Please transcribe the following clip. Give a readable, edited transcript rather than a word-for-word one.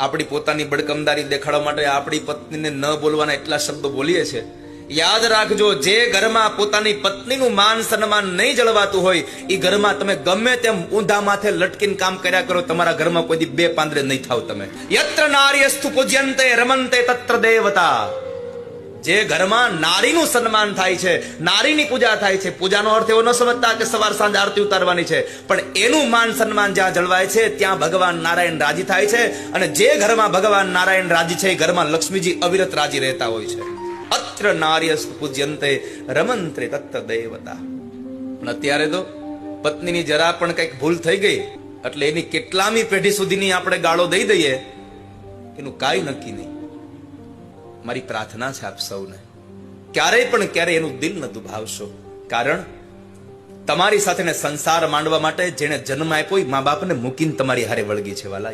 આપણી પોતાની બડકમદારી દેખાડવા માટે આપણી પત્નીને ન બોલવાના એટલા શબ્દો બોલીએ છીએ. યાદ રાખજો, જે ઘરમાં પોતાની પત્નીનું માન સન્માન નહીં જળવાતું હોય એ ઘરમાં તમે ગમે તેમ ઊંધા માથે લટકીને કામ કર્યા કરો, તમારા ઘરમાં કોઈ દી બે પાંદડે નહીં થાવ તમે. યત્ર નાર્યસ્તુ પૂજ્યન્તે રમન્તે તત્ર દેવતા. જે ઘરમાં નારીનું સન્માન થાય છે, નારીની પૂજા થાય છે, પૂજાનો અર્થ એવો ન સમજતા કે સવાર સાંજ આરતી ઉતારવાની છે, પણ એનું માન સન્માન જ્યાં જળવાય છે ત્યાં ભગવાન નારાયણ રાજી થાય છે. અને જે ઘરમાં ભગવાન નારાયણ રાજી છે એ ઘરમાં લક્ષ્મીજી અવિરત રાજી રહેતા હોય છે. અત્ર નાર્યસ્તુ પૂજ્યન્તે રમન્તે તત્ર દેવતા. પણ અત્યારે તો પત્નીની જરા પણ કંઈક ભૂલ થઈ ગઈ એટલે એની કેટલામી પેઢી સુધીની આપણે ગાળો દઈ દઈએ એનું કાંઈ નક્કી નહીં. મારી પ્રાર્થના છે આપ સૌને, ક્યારેય પણ ક્યારે એનું દિલ ન દુભાવશો. કારણ તમારી સાથે સંસાર માંડવા માટે જેને જન્મ આપ્યો એ મા બાપને મૂકીને તમારી હારે વળગી છે વાલા.